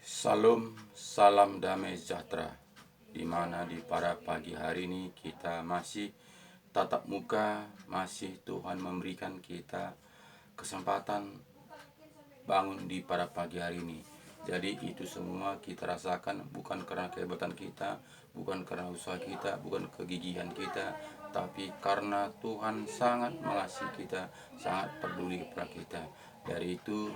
Salam, salam damai sejahtera. Di mana di pada pagi hari ini kita masih tatap muka, masih Tuhan memberikan kita kesempatan bangun di pada pagi hari ini. Jadi itu semua kita rasakan bukan karena kehebatan kita, bukan karena usaha kita, bukan kegigihan kita, tapi karena Tuhan sangat mengasihi kita, sangat peduli kepada kita. Dari itu,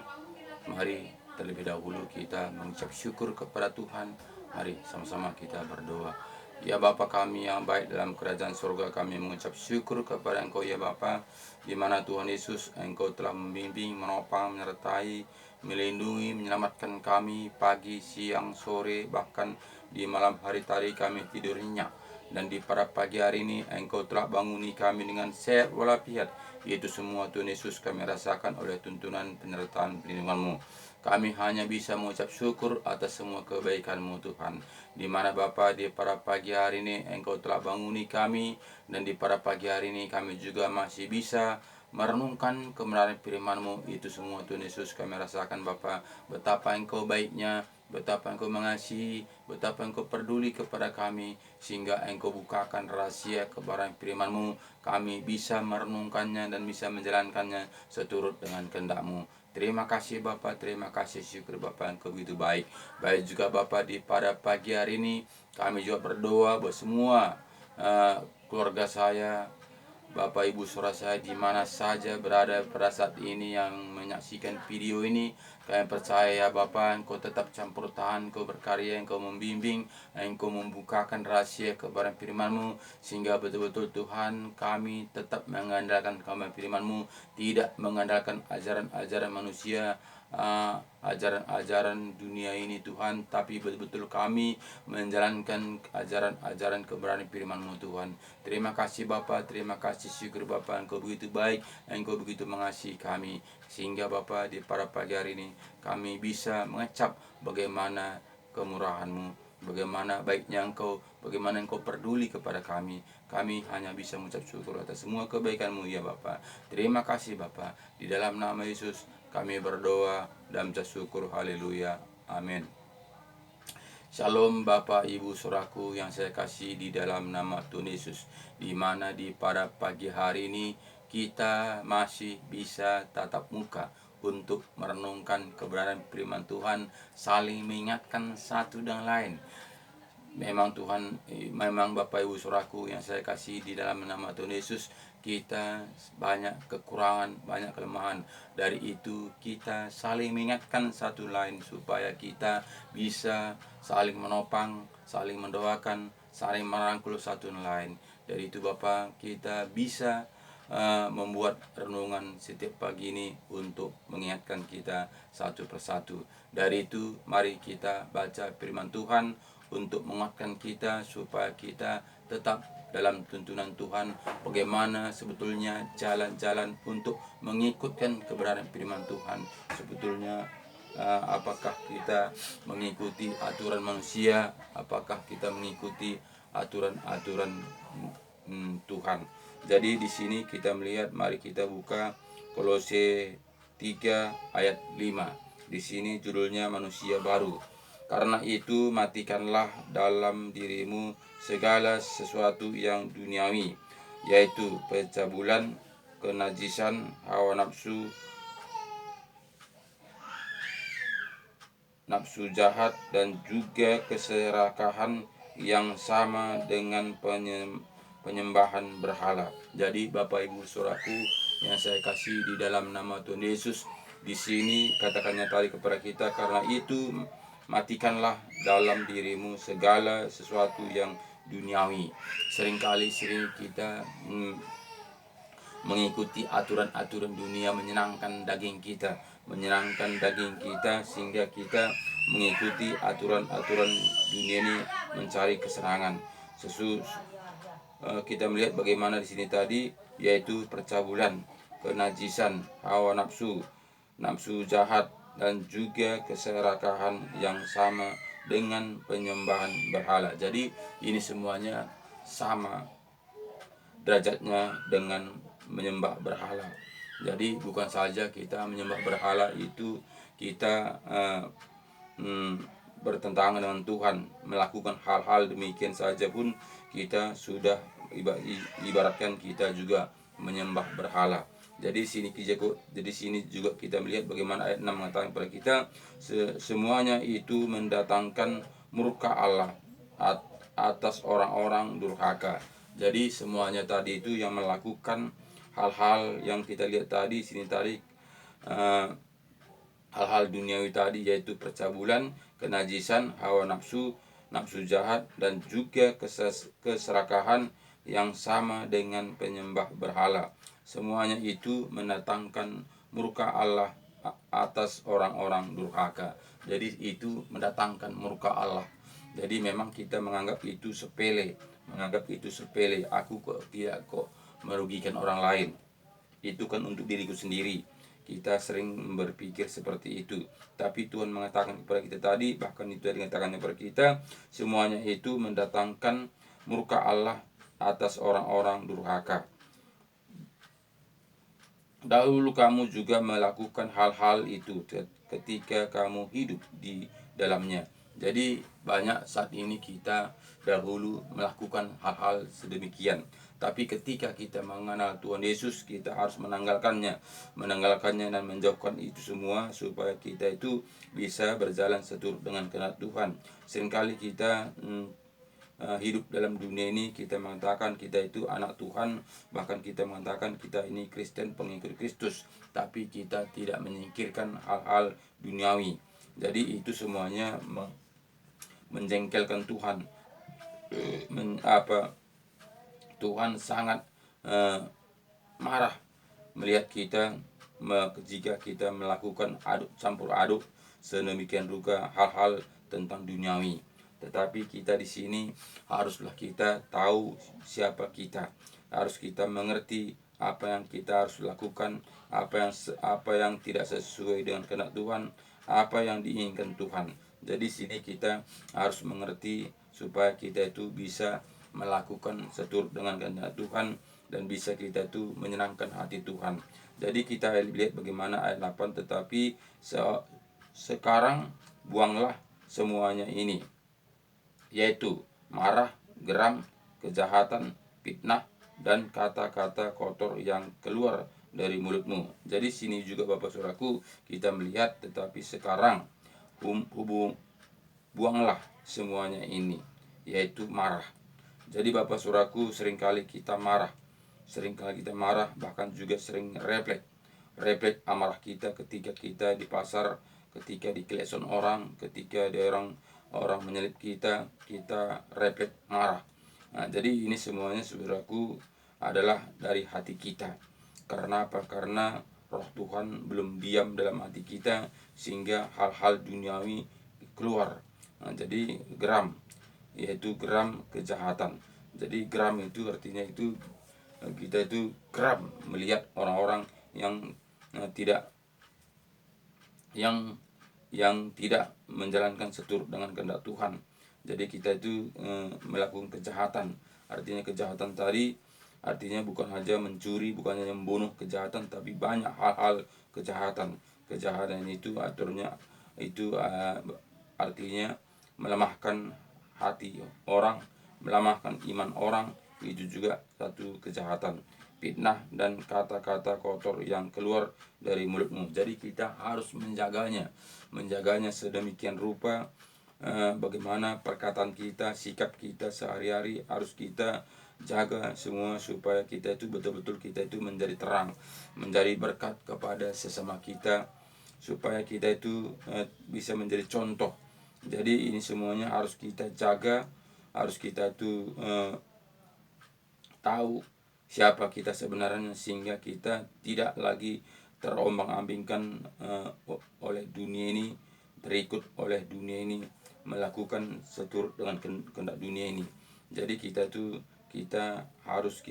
mari terlebih dahulu kita mengucap syukur kepada Tuhan. Mari sama-sama kita berdoa. Ya Bapa kami yang baik dalam kerajaan surga, kami mengucap syukur kepada Engkau ya Bapa, di mana Tuhan Yesus Engkau telah membimbing, menopang, menyertai, melindungi, menyelamatkan kami pagi, siang, sore, bahkan di malam hari tadi kami tidur nyenyak. Dan di pada pagi hari ini Engkau telah banguni kami dengan sehat walafiat. Itu semua Tuhan Yesus kami rasakan oleh tuntunan penyertaan perlindungan-Mu. Kami hanya bisa mengucap syukur atas semua kebaikan-Mu Tuhan. Di mana Bapa di pada pagi hari ini Engkau telah banguni kami, dan di pada pagi hari ini kami juga masih bisa merenungkan kebenaran firman-Mu. Itu semua Tuhan Yesus kami rasakan Bapa, betapa Engkau baiknya, betapa Engkau mengasihi, betapa Engkau peduli kepada kami, sehingga Engkau bukakan rahasia kebenaran firman-Mu. Kami bisa merenungkannya dan bisa menjalankannya seturut dengan kehendak-Mu. Terima kasih Bapak, terima kasih, syukur Bapak Engkau begitu baik. Baik juga Bapak di pada pagi hari ini kami juga berdoa buat semua keluarga saya, Bapak Ibu saudara saya di mana saja berada pada saat ini yang menyaksikan video ini. Kami percaya ya Bapak, Engkau tetap campur tangan, Engkau berkarya, Engkau membimbing, Engkau membukakan rahasia kebenaran firman-Mu, sehingga betul-betul Tuhan kami tetap mengandalkan kebenaran firman-Mu, tidak mengandalkan ajaran-ajaran manusia, ajaran-ajaran dunia ini Tuhan, tapi betul-betul kami menjalankan ajaran-ajaran kebenaran firman-Mu Tuhan. Terima kasih Bapa, terima kasih, syukur Bapa, Engkau begitu baik, Engkau begitu mengasihi kami, sehingga Bapa di pada pagi hari ini kami bisa mengecap bagaimana kemurahan-Mu, bagaimana baiknya Engkau, bagaimana Engkau peduli kepada kami. Kami hanya bisa mengucap syukur atas semua kebaikan-Mu ya Bapa. Terima kasih Bapa. Di dalam nama Yesus kami berdoa dan mengucap syukur. Haleluya. Amin. Shalom Bapak Ibu Saudaraku yang saya kasih di dalam nama Tuhan Yesus. Di mana di pada pagi hari ini kita masih bisa tatap muka untuk merenungkan kebenaran firman Tuhan, saling mengingatkan satu dan lain. Memang Tuhan, memang Bapak Ibu Saudaraku yang saya kasih di dalam nama Tuhan Yesus, kita banyak kekurangan, banyak kelemahan. Dari itu kita saling mengingatkan satu lain supaya kita bisa saling menopang, saling mendoakan, saling merangkul satu lain. Dari itu Bapak, kita bisa membuat renungan setiap pagi ini untuk mengingatkan kita satu persatu. Dari itu mari kita baca firman Tuhan untuk menguatkan kita supaya kita tetap dalam tuntunan Tuhan, bagaimana sebetulnya jalan-jalan untuk mengikutkan kebenaran firman Tuhan. Sebetulnya apakah kita mengikuti aturan manusia, apakah kita mengikuti aturan-aturan Tuhan. Jadi di sini kita melihat, mari kita buka Kolose 3 ayat 5. Di sini judulnya manusia baru. Karena itu matikanlah dalam dirimu segala sesuatu yang duniawi, yaitu pencabulan, kenajisan, hawa nafsu, nafsu jahat, dan juga keserakahan yang sama dengan penyembahan berhala. Jadi Bapak Ibu Saudaraku yang saya kasih di dalam nama Tuhan Yesus, di sini katakannya tadi kepada kita, karena itu matikanlah dalam dirimu segala sesuatu yang duniawi. Seringkali kita mengikuti aturan-aturan dunia, menyenangkan daging kita, sehingga kita mengikuti aturan-aturan dunia ini, mencari kesenangan. Kita melihat bagaimana di sini tadi, yaitu percabulan, kenajisan, hawa nafsu, nafsu jahat, dan juga keserakahan yang sama dengan penyembahan berhala. Jadi ini semuanya sama derajatnya dengan menyembah berhala. Jadi bukan saja kita menyembah berhala itu kita bertentangan dengan Tuhan, melakukan hal-hal demikian saja pun kita sudah ibaratkan kita juga menyembah berhala. Jadi sini juga kita melihat bagaimana ayat 6 mengatakan kepada kita, semuanya itu mendatangkan murka Allah atas orang-orang durhaka. Jadi semuanya tadi itu yang melakukan hal-hal yang kita lihat tadi sini tadi, hal-hal duniawi tadi, yaitu percabulan, kenajisan, hawa nafsu, nafsu jahat, dan juga keserakahan yang sama dengan penyembah berhala. Semuanya itu mendatangkan murka Allah atas orang-orang durhaka. Jadi itu mendatangkan murka Allah. Jadi memang kita menganggap itu sepele, aku kok tidak kok merugikan orang lain. Itu kan untuk diriku sendiri. Kita sering berpikir seperti itu. Tapi Tuhan mengatakan kepada kita tadi, bahkan itu dikatakan kepada kita, semuanya itu mendatangkan murka Allah atas orang-orang durhaka. Dahulu kamu juga melakukan hal-hal itu ketika kamu hidup di dalamnya. Jadi banyak saat ini kita dahulu melakukan hal-hal sedemikian. Tapi ketika kita mengenal Tuhan Yesus, kita harus menanggalkannya dan menjauhkan itu semua, supaya kita itu bisa berjalan seturut dengan kehendak Tuhan. Seringkali kita hidup dalam dunia ini, kita mengatakan kita itu anak Tuhan, bahkan kita mengatakan kita ini Kristen, pengikut Kristus, tapi kita tidak menyingkirkan hal-hal duniawi. Jadi itu semuanya menjengkelkan Tuhan. Tuhan sangat marah melihat kita jika kita melakukan campur aduk sedemikian rupa hal-hal tentang duniawi. Tetapi kita di sini haruslah kita tahu siapa kita. Harus kita mengerti apa yang kita harus lakukan, apa yang tidak sesuai dengan kehendak Tuhan, apa yang diinginkan Tuhan. Jadi sini kita harus mengerti supaya kita itu bisa melakukan seturut dengan kehendak Tuhan dan bisa kita itu menyenangkan hati Tuhan. Jadi kita lihat bagaimana ayat 8, tetapi sekarang buanglah semuanya ini, yaitu marah, geram, kejahatan, fitnah, dan kata-kata kotor yang keluar dari mulutmu. Jadi sini juga Bapak Saudaraku kita melihat, tetapi sekarang buanglah semuanya ini, yaitu marah. Jadi Bapak Saudaraku, seringkali kita marah, bahkan juga sering refleks amarah kita ketika kita di pasar, ketika di klakson orang, ketika ada orang menyelip kita refleks marah. Nah, jadi ini semuanya saudaraku adalah dari hati kita. Karena apa? Karena roh Tuhan belum diam dalam hati kita, sehingga hal-hal duniawi keluar. Nah, jadi geram, yaitu geram kejahatan. Jadi geram itu artinya itu kita itu geram melihat orang-orang yang tidak menjalankan seturut dengan kehendak Tuhan. Jadi kita itu melakukan kejahatan. Artinya kejahatan tadi artinya bukan hanya mencuri, bukan hanya membunuh, kejahatan, tapi banyak hal-hal kejahatan. Kejahatan itu artinya melemahkan hati orang, melemahkan iman orang. Itu juga satu kejahatan. Fitnah dan kata-kata kotor yang keluar dari mulutmu. Jadi kita harus menjaganya sedemikian rupa. Bagaimana perkataan kita, sikap kita sehari-hari harus kita jaga semua, supaya kita itu betul-betul kita itu menjadi terang, menjadi berkat kepada sesama kita, supaya kita itu bisa menjadi contoh. Jadi ini semuanya harus kita jaga, harus kita itu tahu siapa kita sebenarnya, sehingga kita tidak lagi terombang-ambingkan oleh dunia ini, terikut oleh dunia ini, melakukan seturut dengan kehendak dunia ini. Jadi kita harus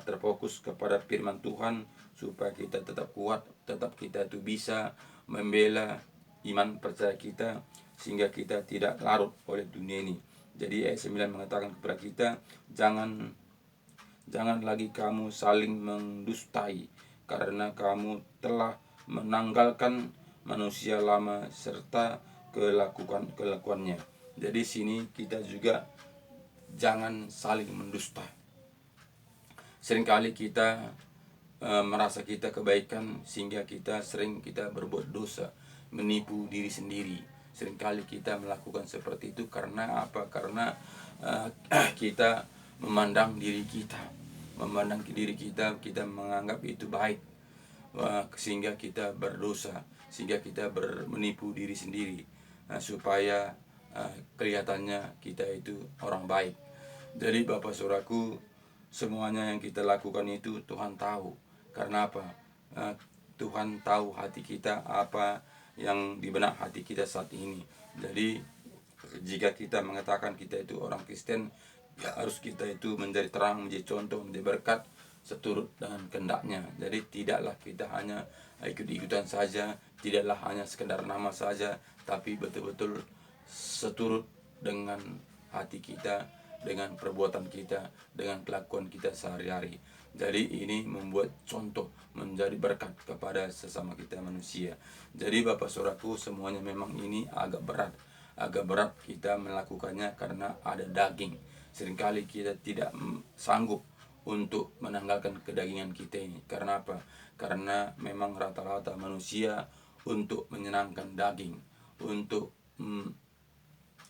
terfokus kepada firman Tuhan, supaya kita tetap kuat, tetap kita itu bisa membela iman percaya kita, sehingga kita tidak larut oleh dunia ini. Jadi ayat 9 mengatakan kepada kita, Jangan lagi kamu saling mendustai, karena kamu telah menanggalkan manusia lama serta kelakuannya. Jadi sini kita juga jangan saling mendusta. Seringkali kita merasa kita kebaikan sehingga kita berbuat dosa, menipu diri sendiri. Seringkali kita melakukan seperti itu karena apa? Karena kita memandang diri kita, kita menganggap itu baik, sehingga kita berdosa, sehingga kita menipu diri sendiri, supaya kelihatannya kita itu orang baik. Jadi Bapak Saudaraku, semuanya yang kita lakukan itu Tuhan tahu. Karena apa? Tuhan tahu hati kita, apa yang di benak hati kita saat ini. Jadi jika kita mengatakan kita itu orang Kristen, ya harus kita itu menjadi terang, menjadi contoh, menjadi berkat seturut dengan kehendaknya. Jadi tidaklah kita hanya ikut-ikutan saja, tidaklah hanya sekedar nama saja, tapi betul-betul seturut dengan hati kita, dengan perbuatan kita, dengan kelakuan kita sehari-hari. Jadi ini membuat contoh, menjadi berkat kepada sesama kita manusia. Jadi Bapak Saudaraku, semuanya memang ini agak berat kita melakukannya karena ada daging. Seringkali kita tidak sanggup untuk menanggalkan kedagingan kita ini. Karena apa? Karena memang rata-rata manusia untuk menyenangkan daging, untuk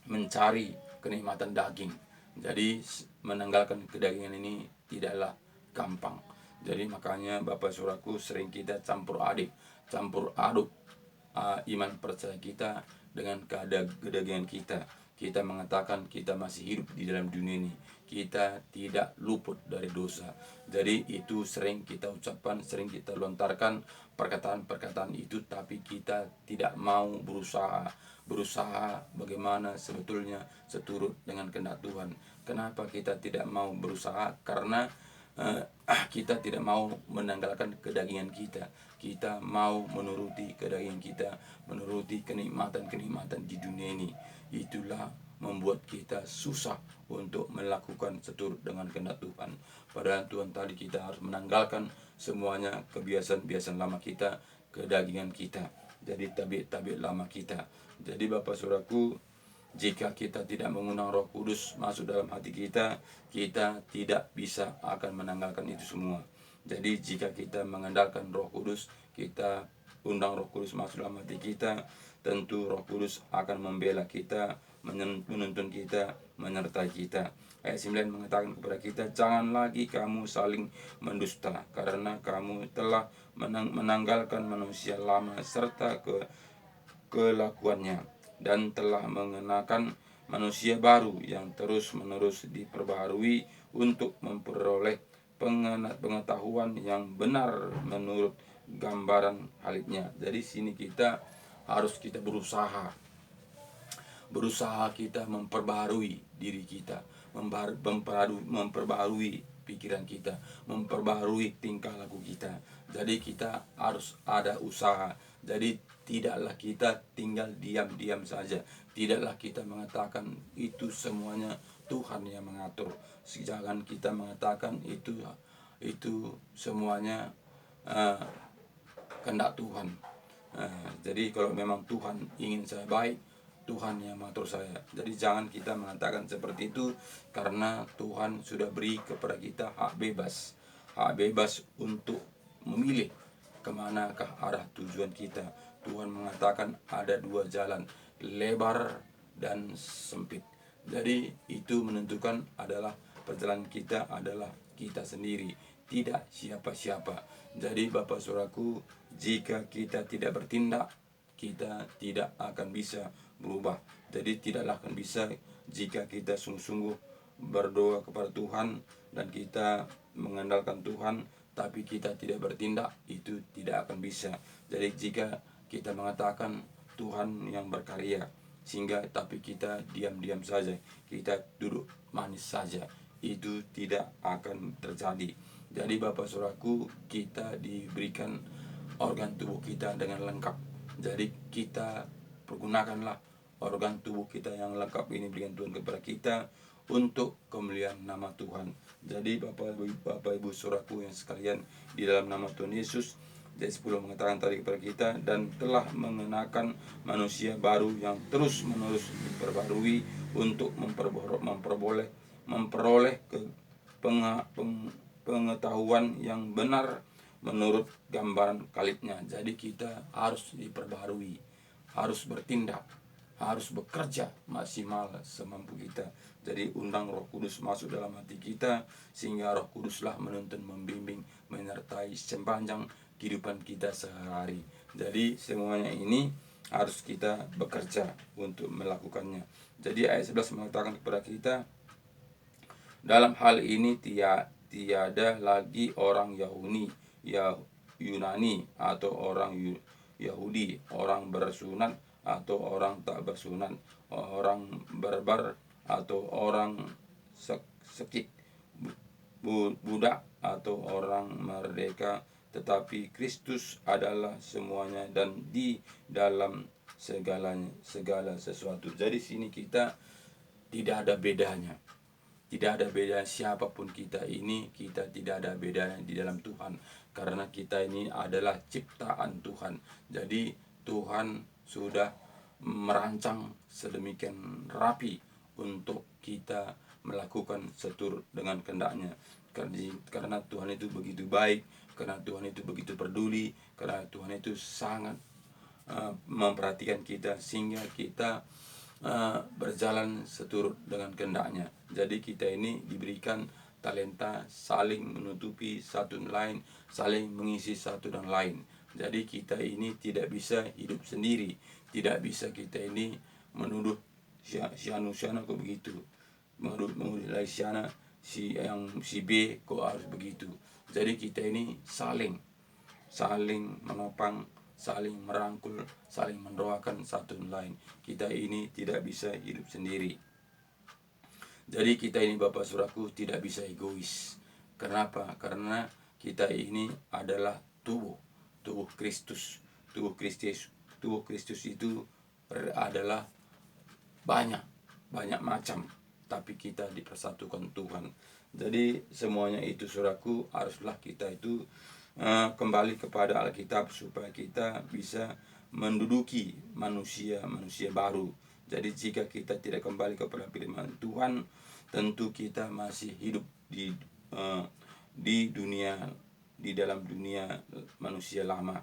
mencari kenikmatan daging. Jadi menanggalkan kedagingan ini tidaklah gampang. Jadi makanya Bapak Saudaraku, sering kita campur aduk iman percaya kita dengan kedagingan kita. Kita mengatakan kita masih hidup di dalam dunia ini, kita tidak luput dari dosa. Jadi itu sering kita ucapkan, sering kita lontarkan perkataan-perkataan itu, tapi kita tidak mau berusaha bagaimana sebetulnya seturut dengan kehendak Tuhan. Kenapa kita tidak mau berusaha? Karena kita tidak mau menanggalkan kedagingan kita. Kita mau menuruti kedagingan kita, menuruti kenikmatan-kenikmatan di dunia ini. Itulah membuat kita susah untuk melakukan seturut dengan kehendak Tuhan. Padahal Tuhan tadi kita harus menanggalkan semuanya kebiasaan-kebiasaan lama kita, kedagingan kita. Jadi tabiat-tabiat lama kita. Jadi Bapak Saudaraku, jika kita tidak mengundang Roh Kudus masuk dalam hati kita, kita tidak bisa akan menanggalkan itu semua. Jadi jika kita mengandalkan Roh Kudus, kita undang Roh Kudus masuk dalam hati kita, tentu Roh Kudus akan membela kita, menuntun kita, menyertai kita. Ayat 9 mengatakan kepada kita, jangan lagi kamu saling mendusta, karena kamu telah menanggalkan manusia lama serta kelakuannya, dan telah mengenakan manusia baru yang terus-menerus diperbaharui untuk memperoleh pengetahuan yang benar menurut gambaran halitnya. Jadi sini kita harus berusaha kita memperbaharui diri kita, memperbaharui pikiran kita, memperbaharui tingkah laku kita. Jadi kita harus ada usaha. Jadi tidaklah kita tinggal diam-diam saja. Tidaklah kita mengatakan itu semuanya Tuhan yang mengatur. Jangan kita mengatakan itu semuanya kehendak Tuhan. Jadi kalau memang Tuhan ingin saya baik, Tuhan yang mengatur saya. Jadi jangan kita mengatakan seperti itu, karena Tuhan sudah beri kepada kita hak bebas untuk memilih kemanakah arah tujuan kita. Tuhan mengatakan ada dua jalan, lebar dan sempit. Jadi itu menentukan adalah perjalanan kita adalah kita sendiri, tidak siapa-siapa. Jadi Bapak Saudaraku, jika kita tidak bertindak, kita tidak akan bisa berubah. Jadi tidaklah akan bisa jika kita sungguh-sungguh berdoa kepada Tuhan dan kita mengandalkan Tuhan, tapi kita tidak bertindak, itu tidak akan bisa. Jadi jika kita mengatakan Tuhan yang berkarya, tapi kita diam-diam saja, kita duduk manis saja, itu tidak akan terjadi. Jadi Bapak Saudaraku, kita diberikan organ tubuh kita dengan lengkap. Jadi kita pergunakanlah organ tubuh kita yang lengkap ini, berikan Tuhan kepada kita untuk kemuliaan nama Tuhan. Jadi Bapak Ibu Saudaraku yang sekalian, di dalam nama Tuhan Yesus, ayat 10 mengatakan tadi kepada kita, dan telah mengenakan manusia baru yang terus menerus diperbarui untuk memperoleh pengetahuan yang benar menurut gambaran kalibnya. Jadi kita harus diperbarui, harus bertindak, harus bekerja maksimal semampu kita. Jadi undang Roh Kudus masuk dalam hati kita, sehingga Roh Kuduslah menuntun, membimbing, menyertai sepanjang kehidupan kita sehari-hari. Jadi semuanya ini harus kita bekerja untuk melakukannya. Jadi ayat 11 mengatakan kepada kita, dalam hal ini tiada lagi orang Yunani atau orang Yahudi, orang bersunat atau orang tak bersunat, orang barbar atau orang sekit, budak atau orang merdeka, tetapi Kristus adalah semuanya dan di dalam segala sesuatu. Jadi sini kita tidak ada bedanya. Tidak ada beda siapapun kita ini, kita tidak ada bedanya di dalam Tuhan. Karena kita ini adalah ciptaan Tuhan. Jadi Tuhan sudah merancang sedemikian rapi untuk kita melakukan seturut dengan kehendaknya. Karena Tuhan itu begitu baik, karena Tuhan itu begitu peduli, karena Tuhan itu sangat memperhatikan kita, sehingga kita berjalan seturut dengan kehendaknya. Jadi kita ini diberikan talenta saling menutupi satu dan lain, saling mengisi satu dan lain. Jadi kita ini tidak bisa hidup sendiri, tidak bisa kita ini menuduh si anu kok begitu, menuduh dari sana si B kok harus begitu. Jadi kita ini saling menopang, saling merangkul, saling mendoakan satu dan lain. Kita ini tidak bisa hidup sendiri. Jadi kita ini Bapak Saudaraku tidak bisa egois. Kenapa? Karena kita ini adalah tubuh Kristus. Tubuh Kristus itu adalah banyak macam, tapi kita dipersatukan Tuhan. Jadi semuanya itu Saudaraku, haruslah kita itu kembali kepada Alkitab supaya kita bisa menduduki manusia baru. Jadi jika kita tidak kembali kepada firman Tuhan, tentu kita masih hidup di dalam dunia manusia lama.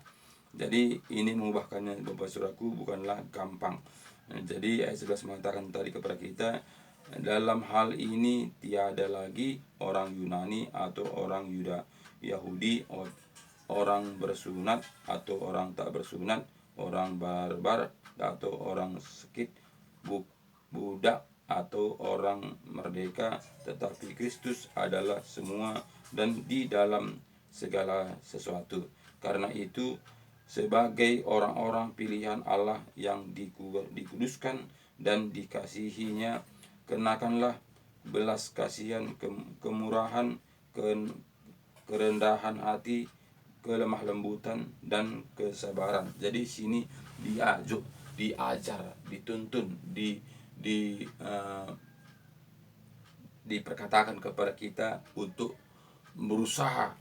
Jadi ini mengubahkannya Bapak Saudaraku bukanlah gampang. Jadi ayat 11 mengatakan tadi kepada kita, dalam hal ini tiada lagi orang Yunani atau orang Yahudi, orang bersunat atau orang tak bersunat, orang barbar atau orang sekit, budak atau orang merdeka, tetapi Kristus adalah semua dan di dalam segala sesuatu. Karena itu sebagai orang-orang pilihan Allah yang dikuduskan dan dikasihinya, kenakanlah belas kasihan, kemurahan, kerendahan hati, kelemah lembutan, dan kesabaran. Jadi sini diajar, dituntun, diperkatakan kepada kita untuk berusaha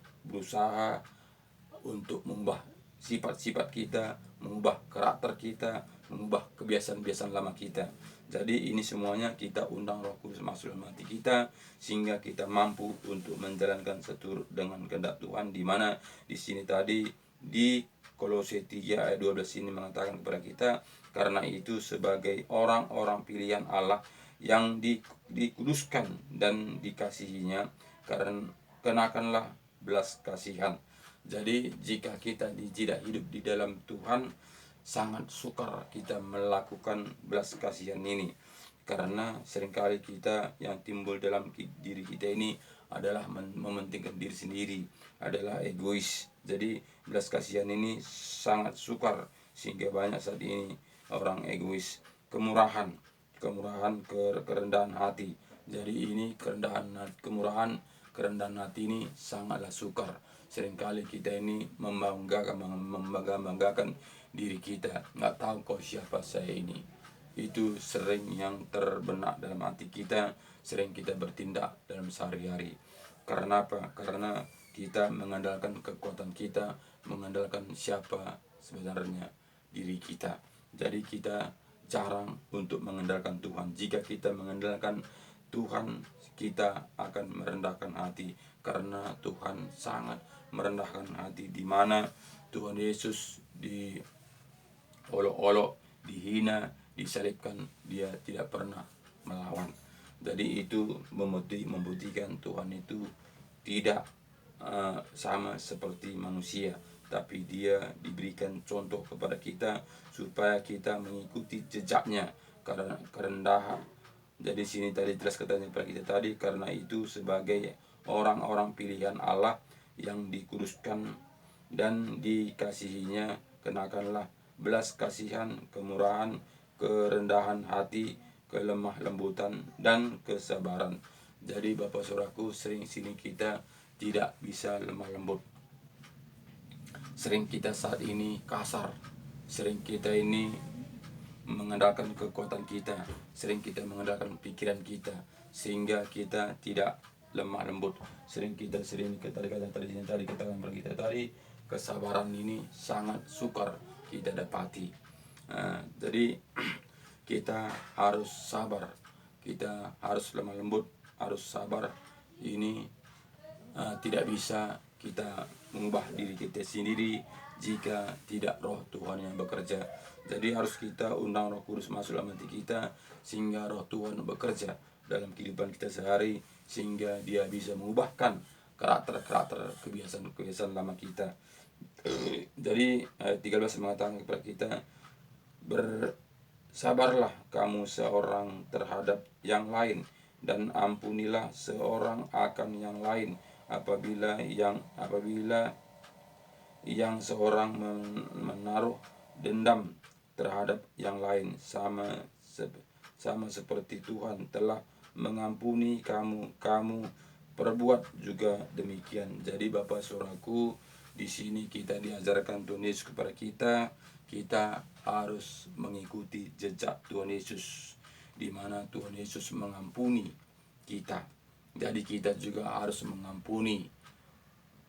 untuk mengubah sifat-sifat kita, mengubah karakter kita, mengubah kebiasaan-kebiasaan lama kita. Jadi ini semuanya kita undang Roh Kudus masuk dalam hati kita, sehingga kita mampu untuk menjalankan seturut dengan kehendak Tuhan. Di mana di sini tadi di Kolose 3 ayat 12 ini mengatakan kepada kita, karena itu sebagai orang-orang pilihan Allah yang dikuduskan dan dikasihinya, karena kenakanlah belas kasihan. Jadi jika kita tidak hidup di dalam Tuhan, sangat sukar kita melakukan belas kasihan ini. Karena seringkali kita yang timbul dalam diri kita ini adalah mementingkan diri sendiri, adalah egois. Jadi belas kasihan ini sangat sukar, sehingga banyak saat ini orang egois. Kemurahan, kerendahan hati. Jadi ini kemurahan, kerendahan hati ini sangatlah sukar. Seringkali kita ini membanggakan diri kita, nggak tahu kau siapa saya ini. Itu sering yang terbenak dalam hati kita, sering kita bertindak dalam sehari-hari. Karena apa? Karena kita mengandalkan kekuatan kita, mengandalkan siapa sebenarnya diri kita. Jadi kita jarang untuk mengandalkan Tuhan. Jika kita mengandalkan Tuhan, kita akan merendahkan hati, karena Tuhan sangat merendahkan hati, di mana Tuhan Yesus diolok-olok, dihina, disalibkan, dia tidak pernah melawan. Jadi itu membuktikan Tuhan itu tidak sama seperti manusia, tapi dia diberikan contoh kepada kita supaya kita mengikuti jejaknya, karena kerendahan. Jadi sini tadi jelas katanya pada kita tadi, karena itu sebagai orang-orang pilihan Allah yang dikuduskan dan dikasihinya, kenakanlah belas kasihan, kemurahan, kerendahan hati, kelemah lembutan, dan kesabaran. Jadi Bapak Saudaraku, sering sini kita tidak bisa lemah lembut. Sering kita saat ini kasar, sering kita ini mengandalkan kekuatan kita, sering kita mengandalkan pikiran kita, sehingga kita tidak lemah lembut. Sering kita tadi katakan pada kita tadi, kesabaran ini sangat sukar kita dapati. Jadi kita harus sabar, kita harus lemah lembut, harus sabar. Ini tidak bisa kita mengubah diri kita sendiri jika tidak roh Tuhan yang bekerja. Jadi harus kita undang Roh Kudus masuk dalam hati kita, sehingga roh Tuhan bekerja dalam kehidupan kita sehari, sehingga dia bisa mengubahkan karakter-karakter, kebiasaan-kebiasaan lama kita. Jadi ayat 13 mengatakan kepada kita, bersabarlah kamu seorang terhadap yang lain, dan ampunilah seorang akan yang lain apabila yang seorang menaruh dendam terhadap yang lain, sama seperti Tuhan telah mengampuni kamu perbuat juga demikian. Jadi Bapak Saudaraku, di sini kita diajarkan Tuhan Yesus kepada kita harus mengikuti jejak Tuhan Yesus, di mana Tuhan Yesus mengampuni kita. Jadi kita juga harus mengampuni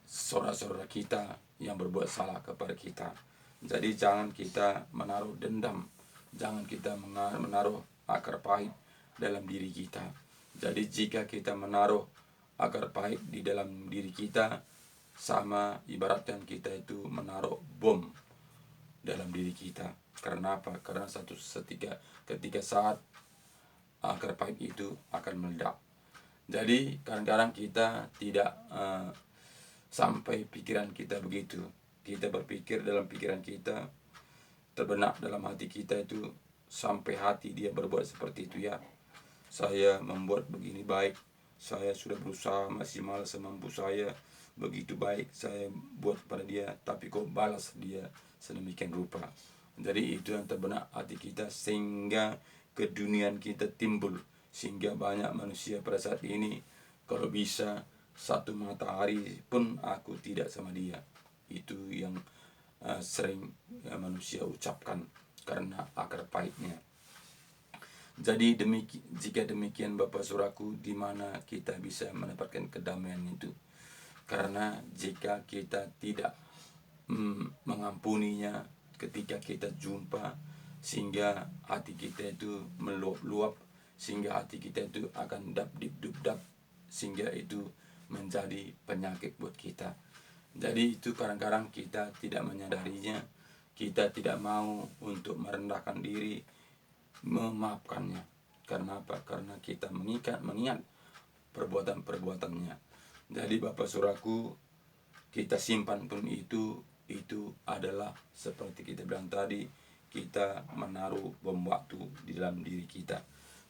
saudara-saudara kita yang berbuat salah kepada kita. Jadi jangan kita menaruh dendam, jangan kita menaruh akar pahit dalam diri kita. Jadi jika kita menaruh akar pahit di dalam diri kita, sama ibaratkan kita itu menaruh bom dalam diri kita. Karena apa? Karena ketika saat akar pahit itu akan meledak. Jadi kadang-kadang kita tidak sampai pikiran kita begitu. Kita berpikir dalam pikiran kita, terbenak dalam hati kita itu, sampai hati dia berbuat seperti itu. Ya, saya membuat begini baik, saya sudah berusaha maksimal semampu saya, begitu baik saya buat pada dia, tapi kok balas dia sedemikian rupa. Jadi itu yang terbenak hati kita, sehingga keduniaan kita timbul. Sehingga banyak manusia pada saat ini, kalau bisa satu matahari pun aku tidak sama dia. Itu yang sering manusia ucapkan karena akar pahitnya. Jadi jika demikian Bapak Saudaraku, di mana kita bisa mendapatkan kedamaian itu? Karena jika kita tidak mengampuninya ketika kita jumpa, sehingga hati kita itu meluap, sehingga hati kita itu akan dap, sehingga itu menjadi penyakit buat kita. Jadi itu kadang-kadang kita tidak menyadarinya, kita tidak mau untuk merendahkan diri, memaafkannya. Karena apa? Karena kita mengingat perbuatan-perbuatannya. Jadi Bapak Saudaraku, kita simpan pun itu adalah seperti kita bilang tadi, kita menaruh bom waktu di dalam diri kita.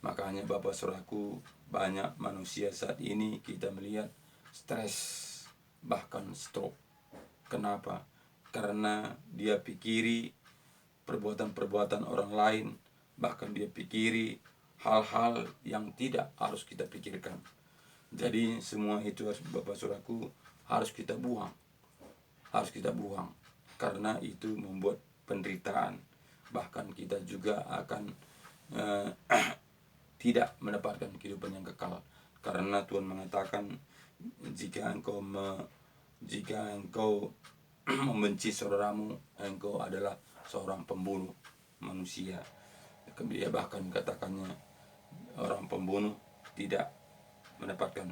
Makanya Bapak Saudaraku, banyak manusia saat ini kita melihat stres, bahkan stroke. Kenapa? Karena dia pikiri perbuatan-perbuatan orang lain, bahkan dia pikiri hal-hal yang tidak harus kita pikirkan. Jadi semua itu Bapak Saudaraku harus kita buang. Karena itu membuat penderitaan. Bahkan kita juga akan tidak mendapatkan kehidupan yang kekal. Karena Tuhan mengatakan, jika engkau Jika engkau membenci saudaramu, engkau adalah seorang pembunuh manusia. Dia bahkan katakannya, orang pembunuh tidak mendapatkan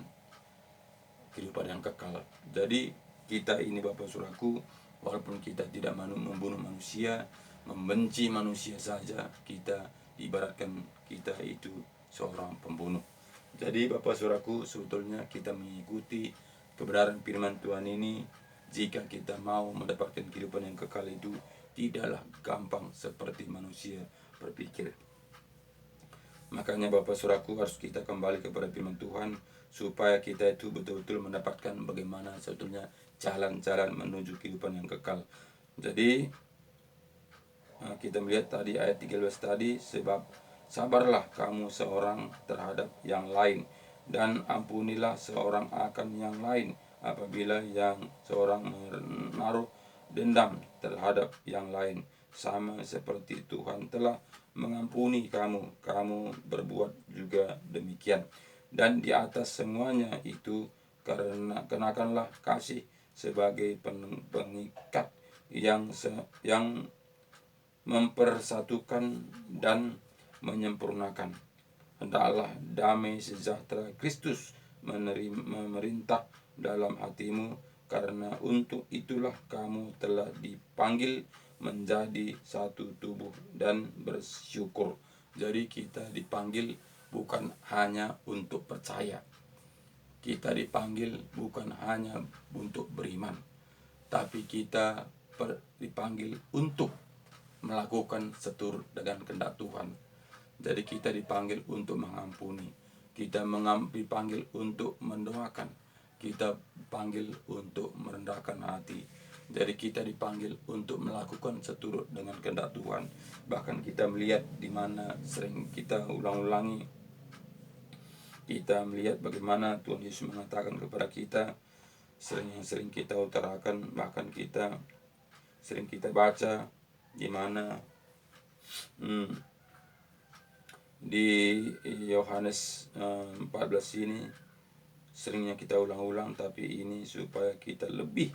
kehidupan yang kekal. Jadi kita ini Bapak Saudaraku, walaupun kita tidak membunuh manusia, membenci manusia saja, kita ibaratkan kita itu seorang pembunuh. Jadi Bapak Saudaraku, sebetulnya kita mengikuti kebenaran firman Tuhan ini, jika kita mau mendapatkan kehidupan yang kekal itu tidaklah gampang seperti manusia berpikir. Makanya Bapak Saudaraku, harus kita kembali kepada firman Tuhan supaya kita itu betul-betul mendapatkan bagaimana sebetulnya jalan-jalan menuju kehidupan yang kekal. Jadi kita melihat tadi ayat 13 tadi, sebab sabarlah kamu seorang terhadap yang lain, dan ampunilah seorang akan yang lain apabila yang seorang menaruh dendam terhadap yang lain, sama seperti Tuhan telah mengampuni kamu, kamu berbuat juga demikian. Dan di atas semuanya itu kenakanlah kasih sebagai pengikat yang mempersatukan dan menyempurnakan. Hendaklah damai sejahtera Kristus memerintah dalam hatimu, karena untuk itulah kamu telah dipanggil menjadi satu tubuh dan bersyukur. Jadi kita dipanggil bukan hanya untuk percaya. Kita dipanggil bukan hanya untuk beriman, tapi kita dipanggil untuk melakukan seturut dengan kehendak Tuhan. Jadi kita dipanggil untuk mengampuni, kita dipanggil untuk mendoakan, kita dipanggil untuk merendahkan hati. Jadi kita dipanggil untuk melakukan seturut dengan kehendak Tuhan. Bahkan kita melihat di mana sering kita ulang-ulangi, kita melihat bagaimana Tuhan Yesus mengatakan kepada kita, sering kita utarakan, bahkan kita sering kita baca di mana di Yohanes 14 ini seringnya kita ulang-ulang, tapi ini supaya kita lebih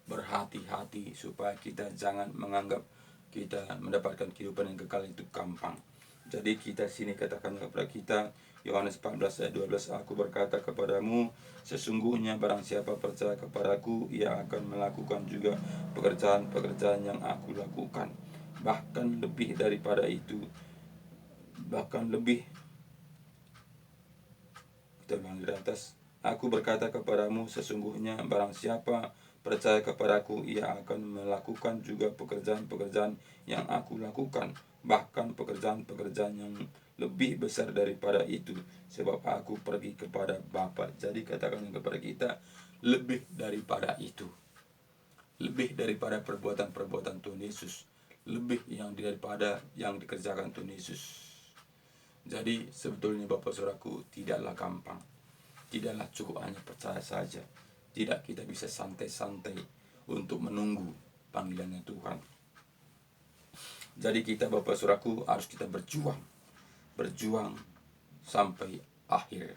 berhati-hati, supaya kita jangan menganggap kita mendapatkan kehidupan yang kekal itu gampang. Jadi kita sini katakan kepada kita, Yohanes 14 ayat 12, aku berkata kepadamu, sesungguhnya barang siapa percaya kepadaku, ia akan melakukan juga pekerjaan-pekerjaan yang aku lakukan. Bahkan lebih daripada itu, kita ulang di atas, aku berkata kepadamu, sesungguhnya barang siapa percaya kepadaku, ia akan melakukan juga pekerjaan-pekerjaan yang aku lakukan, bahkan pekerjaan-pekerjaan yang lebih besar daripada itu, sebab aku pergi kepada Bapa. Jadi katakan kepada kita, lebih daripada itu, lebih daripada perbuatan-perbuatan Tuhan Yesus, lebih daripada yang dikerjakan Tuhan Yesus. Jadi sebetulnya Bapak Saudaraku, tidaklah gampang, tidaklah cukup hanya percaya saja, tidak kita bisa santai-santai untuk menunggu panggilannya Tuhan. Jadi kita Bapak Saudaraku harus kita berjuang sampai akhir.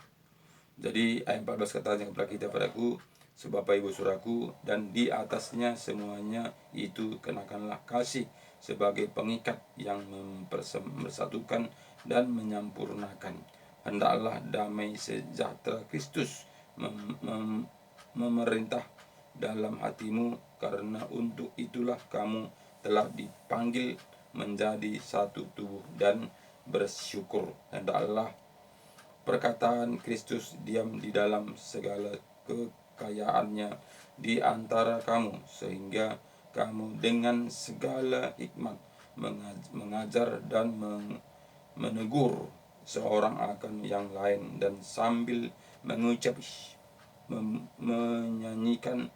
Jadi ayat 14 katanya kepada kita, padaku sebab Ibu Saudaraku, dan di atasnya semuanya itu kenakanlah kasih sebagai pengikat yang mempersatukan dan menyempurnakan. Hendaklah damai sejahtera Kristus memerintah dalam hatimu, karena untuk itulah kamu telah dipanggil menjadi satu tubuh dan bersyukur. Hendaklah perkataan Kristus diam di dalam segala kekayaannya di antara kamu, sehingga kamu dengan segala hikmat mengajar dan menegur seorang akan yang lain, dan sambil menyanyikan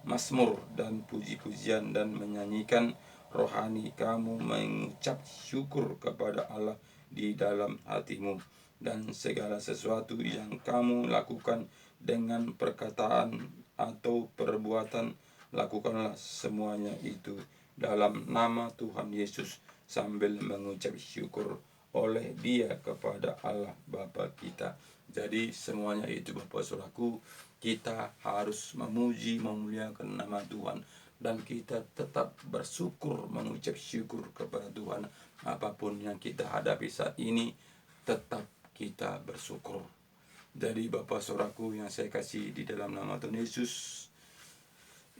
mazmur dan puji-pujian dan menyanyikan rohani, kamu mengucap syukur kepada Allah di dalam hatimu. Dan segala sesuatu yang kamu lakukan dengan perkataan atau perbuatan, lakukanlah semuanya itu dalam nama Tuhan Yesus sambil mengucap syukur oleh Dia kepada Allah Bapa kita. Jadi semuanya itu Bapak Saudaraku, kita harus memuji memuliakan nama Tuhan, dan kita tetap bersyukur, mengucap syukur kepada Tuhan. Apapun yang kita hadapi saat ini, tetap kita bersyukur. Jadi Bapak Saudaraku yang saya kasih di dalam nama Tuhan Yesus,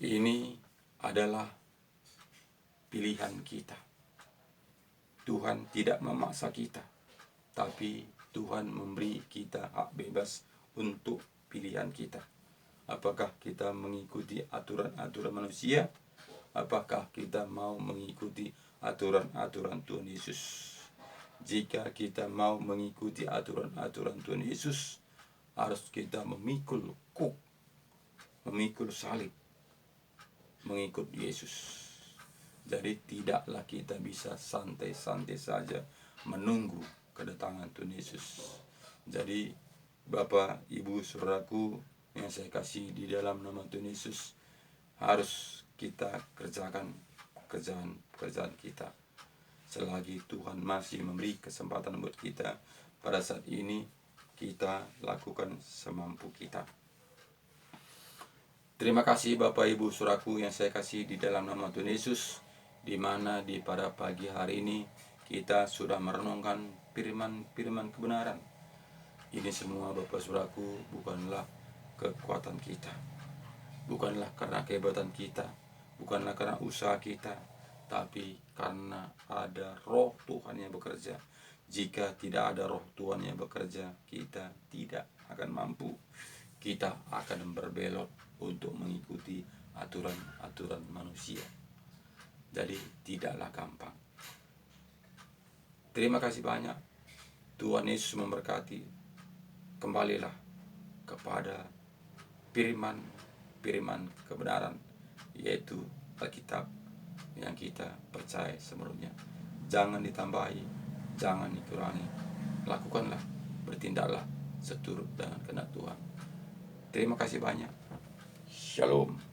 ini adalah pilihan kita. Tuhan tidak memaksa kita, tapi Tuhan memberi kita hak bebas untuk pilihan kita. Apakah kita mengikuti aturan-aturan manusia? Apakah kita mau mengikuti aturan-aturan Tuhan Yesus? Jika kita mau mengikuti aturan-aturan Tuhan Yesus, harus kita memikul kuk, memikul salib, mengikut Yesus. Jadi tidaklah kita bisa santai-santai saja menunggu kedatangan Tuhan Yesus. Jadi Bapak, Ibu, Saudaraku yang saya kasih di dalam nama Tuhan Yesus, harus kita kerjakan pekerjaan kita. Selagi Tuhan masih memberi kesempatan buat kita, pada saat ini kita lakukan semampu kita. Terima kasih Bapak Ibu Saudaraku yang saya kasih di dalam nama Tuhan Yesus, di mana di pada pagi hari ini kita sudah merenungkan firman kebenaran. Ini semua Bapak Saudaraku bukanlah kekuatan kita, bukanlah karena kehebatan kita, bukanlah karena usaha kita, tapi karena ada roh Tuhan yang bekerja. Jika tidak ada roh Tuhan yang bekerja, kita tidak akan mampu. Kita akan berbelok untuk mengikuti aturan-aturan manusia. Jadi tidaklah gampang. Terima kasih banyak. Tuhan Yesus memberkati. Kembalilah kepada firman kebenaran, yaitu Alkitab yang kita percaya sepenuhnya. Jangan ditambahi, jangan dikurangi. Lakukanlah, bertindaklah seturut dengan kehendak Tuhan. Terima kasih banyak. Shalom.